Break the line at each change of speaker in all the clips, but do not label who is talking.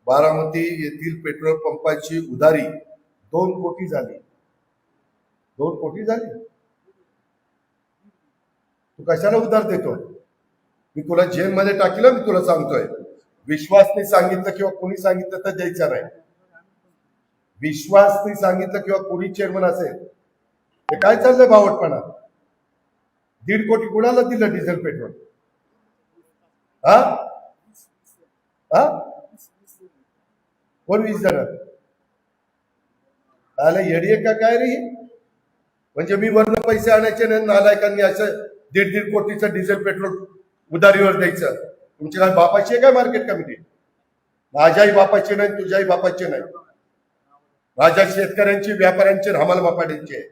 बारामती येथील पेट्रोल पंपाची उधारी 2 कोटी झाली. 2 कोटी झाली. तू कशाला उधार देतो? मी तुला जेलमध्ये टाकीलं. मी तुला सांगतोय, विश्वासने सांगितलं किंवा कोणी सांगितलं तर द्यायचं नाही. विश्वासने सांगितलं किंवा कोणी चेअरमन असेल, ते काय चाललंय बावटपणा? 1.5 कोटी कुणाला दिलं डिझेल पेट्रोल? हा हा कोण 20 जण आला येडी का काय रे? म्हणजे मी वरनं पैसे आणायचे नाही, नालायकांनी असं 1.5 कोटीचं डिझेल पेट्रोल उधारीवर द्यायचं. तुमची काय बापाची आहे काय मार्केट कमिटी? माझ्याही बापाची नाही, तुझ्याही बापाची नाही. माझ्या शेतकऱ्यांची, व्यापाऱ्यांची, हमाल मापाड्यांची आहे.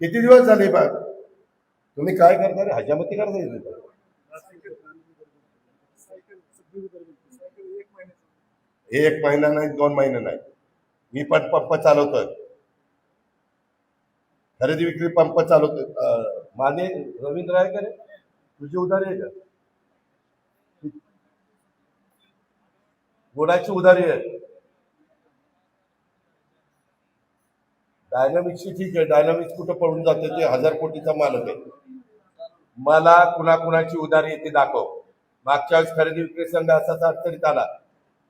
किती दिवस झाले बा तुम्ही काय करता रे? हजामती करता? 1 महिना नाही, 2 महिने नाही. मी पण पंप चालवतोय, खरेदी विक्री पंप चालवतोय. माने रवींद्र आहे का रे? तुझी उधारी आहे का? गुणाची उधारी आहे. डायनामिक्सची ठीक आहे. डायनामिक्स कुठं पळून जाते? ते 1000 कोटीचा मालक आहे. मला कुणाकुणाची उधारी येते दाखव. मागच्या वेळेस खरेदी विक्री संघ असाच अडचणीत आला.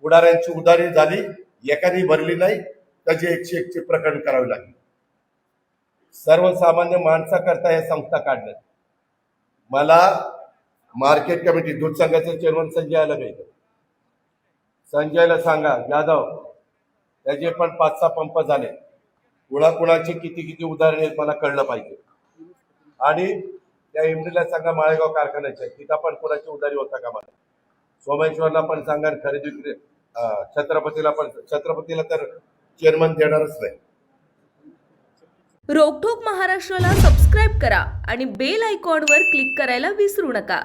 पुढाऱ्यांची उधारी झाली, एकाने भरली नाही, त्याचे 101 प्रकरण करावे लागले. सर्वसामान्य माणसाकरता या संस्था काढण्यात. मला मार्केट कमिटी दूध संघाचे चेअरमन संजयला भेटतो. संजयला सांगा, यादव त्याचे पण 5-6 पंप झाले, कुणाकुणाची किती किती उदाहरणे मला कळलं पाहिजे. आणि त्या एमडीला सांगा माळेगाव कारखान्याच्या तिथं पण कोणाची उधारी होता का मला. सोमेश्वरला पण सांगा, खरेदी विक्री छत्रपतीला तर चेअरमन देणारच नाही.
रोकठोक महाराष्ट्राला सबस्क्राईब करा आणि बेल आयकॉनवर क्लिक करायला विसरू नका.